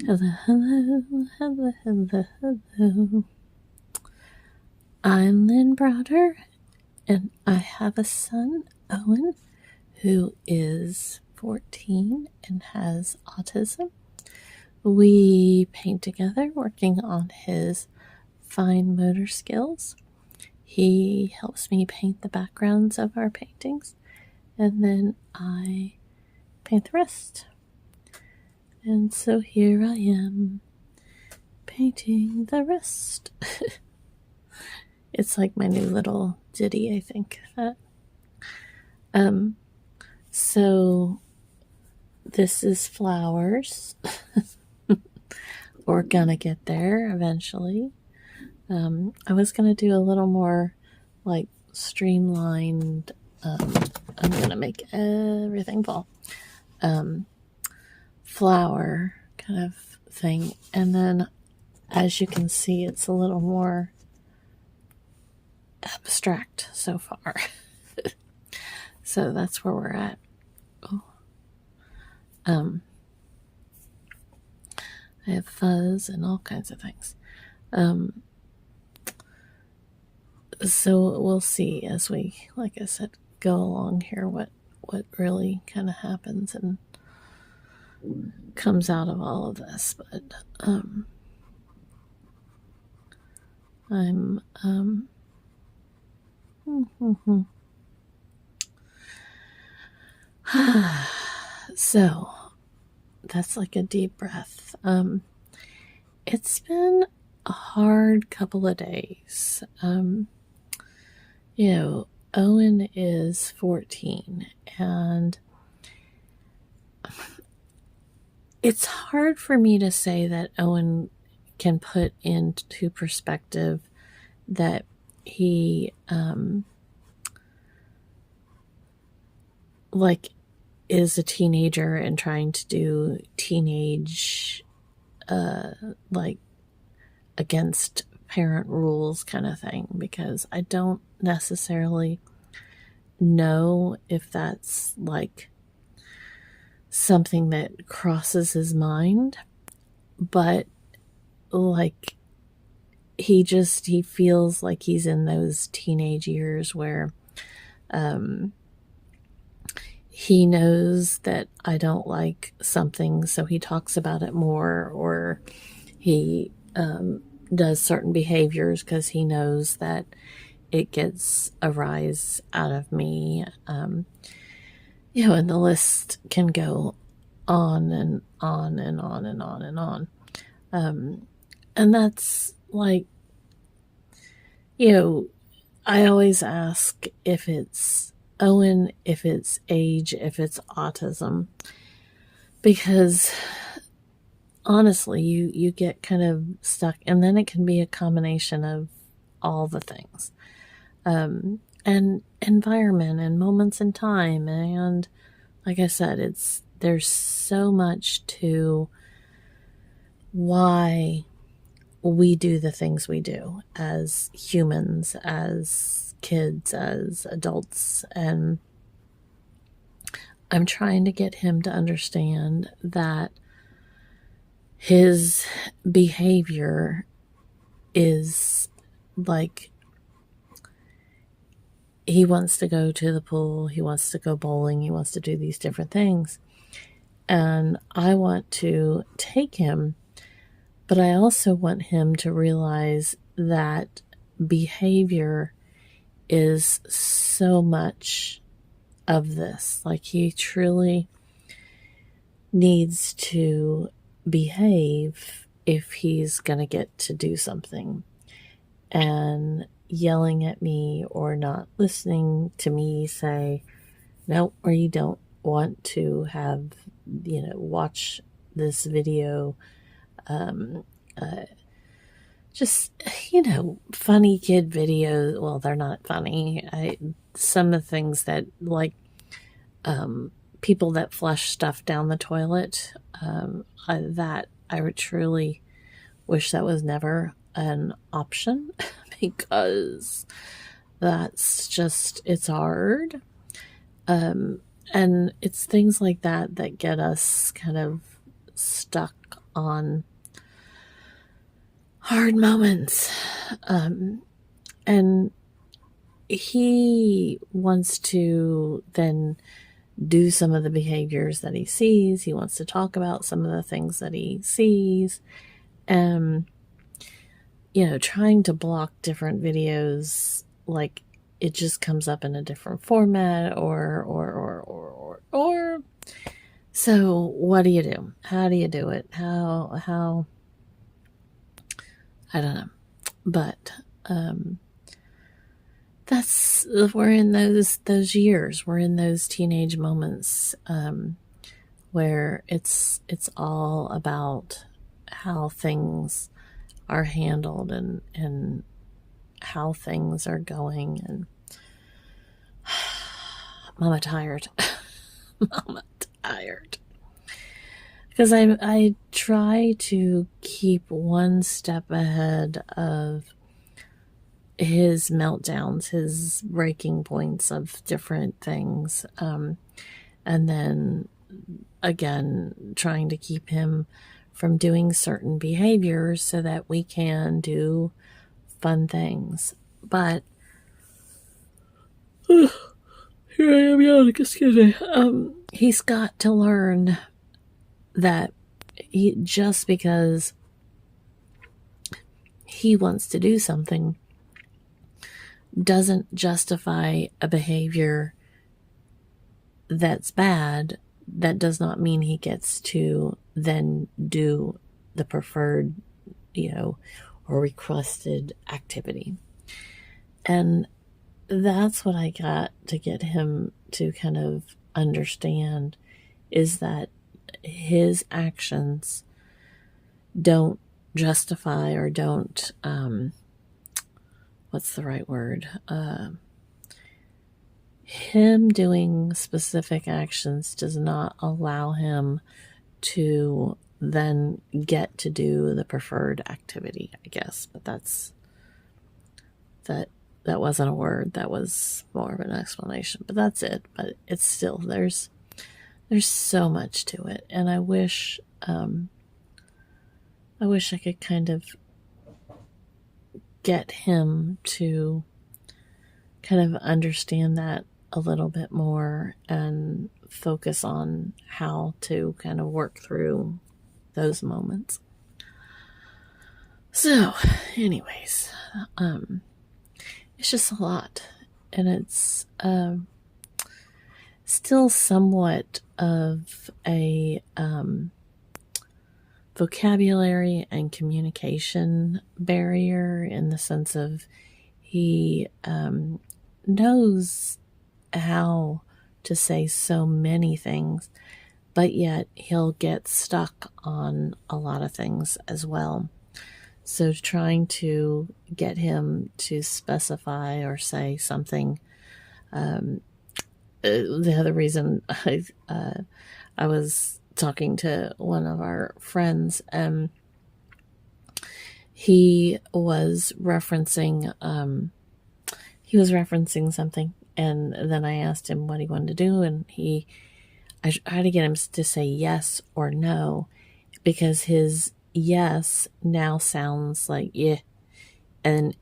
Hello, hello, hello, hello, hello. I'm Lynn Browder, and I have a son, Owen, who is 14 and has autism. We paint together, working on his fine motor skills. He helps me paint the backgrounds of our paintings, and then I paint the rest. And so here I am, painting the rest. It's like my new little ditty, I think. So this is flowers. We're gonna get there eventually. I was gonna do a little more like streamlined. I'm gonna make everything fall. Flower kind of thing, and then as you can see, it's a little more abstract so far. So that's where we're at. Oh. I have fuzz and all kinds of things. So we'll see as we, like I said, go along here what really kind of happens and comes out of all of this. But I'm so that's like a deep breath. It's been a hard couple of days. Owen is 14, and it's hard for me to say that Owen can put into perspective that he is a teenager and trying to do teenage against parent rules kind of thing, because I don't necessarily know if that's like something that crosses his mind, but like he feels like he's in those teenage years where he knows that I don't like something, so he talks about it more, or he does certain behaviors because he knows that it gets a rise out of me. And the list can go on and on and on and on and on. And that's like, I always ask if it's Owen, if it's age, if it's autism, because honestly, you get kind of stuck, and then it can be a combination of all the things, and environment and moments in time, and like I said, there's so much to why we do the things we do as humans, as kids, as adults, and I'm trying to get him to understand that his behavior is like, he wants to go to the pool, he wants to go bowling, he wants to do these different things, and I want to take him, but I also want him to realize that behavior is so much of this. Like, he truly needs to behave if he's going to get to do something. And yelling at me or not listening to me say, no, or you don't want to have, watch this video, just, funny kid videos. Well, they're not funny. Some of the things that, like, people that flush stuff down the toilet, that I would truly wish that was never an option, because that's just, it's hard. And it's things like that that get us kind of stuck on hard moments. And he wants to then do some of the behaviors that he sees. He wants to talk about some of the things that he sees. And, trying to block different videos, like it just comes up in a different format or. So what do you do? How do you do it? How, I don't know. But, we're in those years. We're in those teenage moments, where it's all about how things are handled and how things are going. And Mama tired. Mama tired. Because I try to keep one step ahead of his meltdowns, his breaking points of different things. And then again, trying to keep him from doing certain behaviors so that we can do fun things. But here I am yawning, excuse me. He's got to learn that just because he wants to do something doesn't justify a behavior that's bad. That does not mean he gets to then do the preferred, or requested activity. And that's what I got to get him to kind of understand, is that his actions don't justify or don't, what's the right word? Him doing specific actions does not allow him to then get to do the preferred activity, I guess. But that wasn't a word. That was more of an explanation. But that's it. But it's still, there's so much to it. And I wish I could kind of get him to kind of understand that a little bit more and focus on how to kind of work through those moments. So, anyways, it's just a lot, and it's still somewhat of a vocabulary and communication barrier, in the sense of he knows how to say so many things, but yet he'll get stuck on a lot of things as well. So trying to get him to specify or say something. The other reason I was talking to one of our friends, and he was referencing something, and then I asked him what he wanted to do, and I tried to get him to say yes or no, because his yes now sounds like yeah, and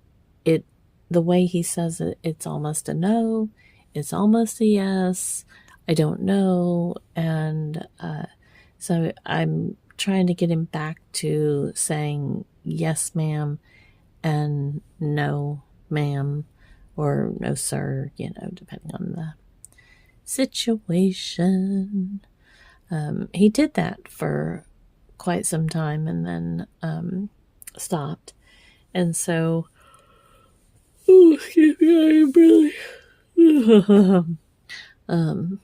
the way he says it, it's almost a no, it's almost a yes, I don't know. And so I'm trying to get him back to saying yes ma'am and no ma'am, or no sir, depending on the situation. He did that for quite some time and then stopped. And so, excuse me, I am really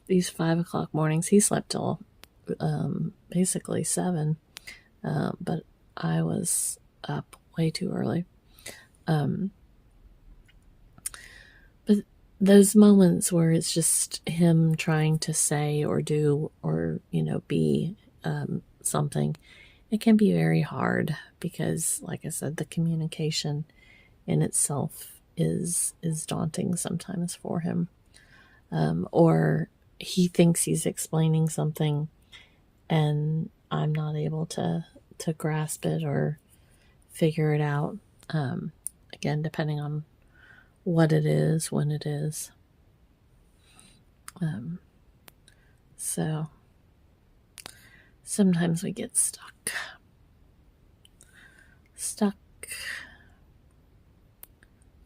these 5 o'clock mornings. He slept till basically 7, but I was up way too early. But those moments where it's just him trying to say or do or be something, it can be very hard, because like I said, the communication in itself is daunting sometimes for him. Or he thinks he's explaining something and I'm not able to to grasp it or figure it out. Again, depending on what it is, when it is. So sometimes we get stuck.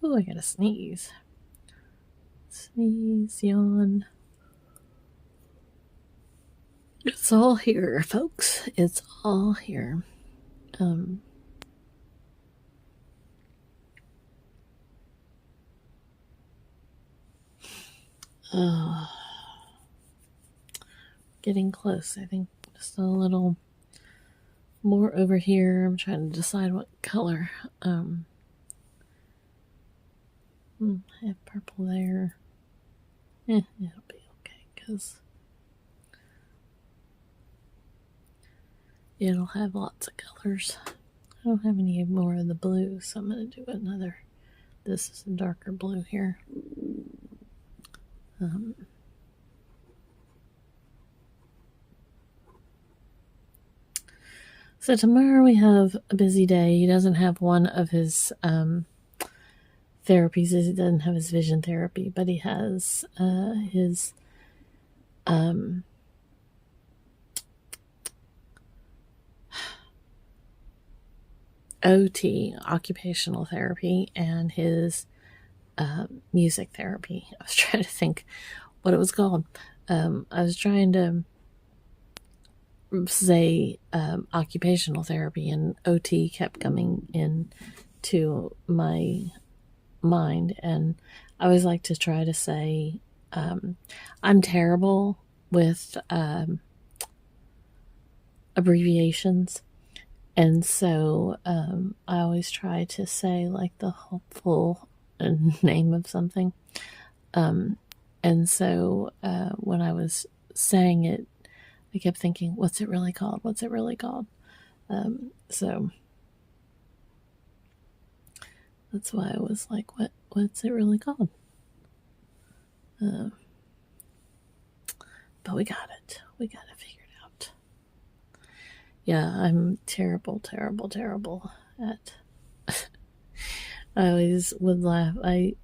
Oh, I gotta sneeze. Sneeze, yawn. It's all here, folks. It's all here. Getting close. I think just a little more over here. I'm trying to decide what color. I have purple there. It'll be okay because it'll have lots of colors. I don't have any more of the blue, so I'm going to do another. This is a darker blue here. So tomorrow we have a busy day. He doesn't have one of his therapies. He doesn't have his vision therapy, but he has his OT, occupational therapy, and his music therapy. I was trying to think what it was called. I was trying to say occupational therapy, and OT kept coming in to my mind, and I always like to try to say I'm terrible with abbreviations, and so I always try to say like the full name of something, and so when I was saying it, I kept thinking, what's it really called? What's it really called? So that's why I was like, what's it really called? But we got it. We got it figured out. Yeah, I'm terrible at I always would laugh. I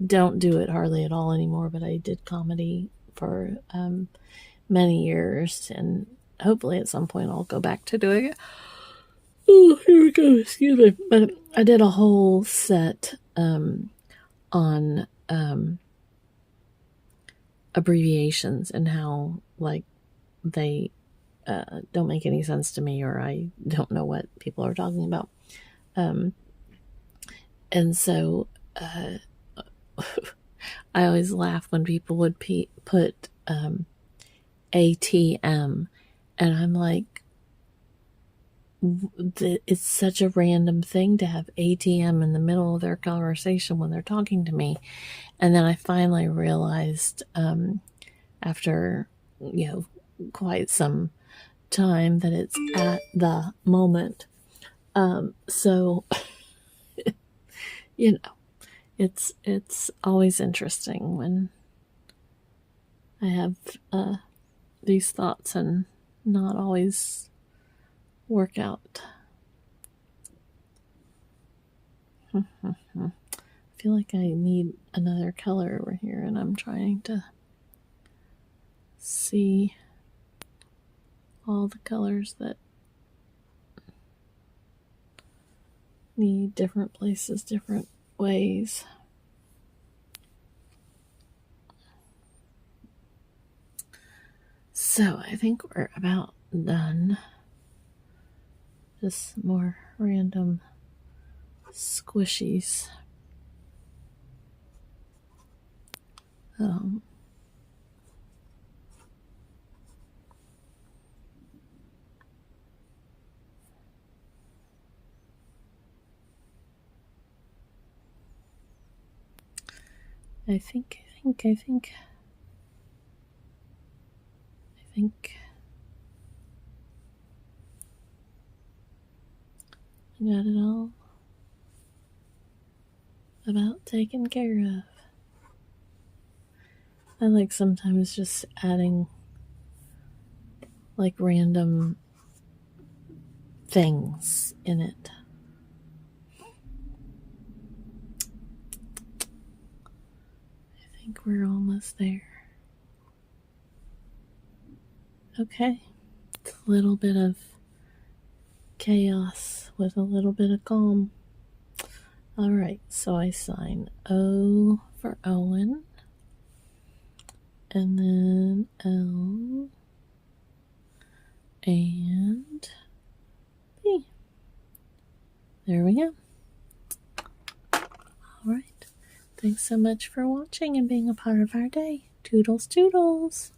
don't do it hardly at all anymore, but I did comedy for many years, and hopefully at some point I'll go back to doing it. Oh, here we go. Excuse me. But I did a whole set on abbreviations and how like they don't make any sense to me, or I don't know what people are talking about. And so I always laugh when people would put ATM, and I'm like, it's such a random thing to have ATM in the middle of their conversation when they're talking to me. And then I finally realized after quite some time that it's at the moment. So it's always interesting when I have these thoughts and not always work out. I feel like I need another color over here, and I'm trying to see all the colors that need different places, different ways. So I think we're about done. Just more random squishies. I think I got it all about taken care of. I like sometimes just adding like random things in it. I think we're almost there. Okay. It's a little bit of chaos with a little bit of calm. Alright, so I sign O for Owen, and then L and B. There we go. Alright. Thanks so much for watching and being a part of our day. Toodles, toodles.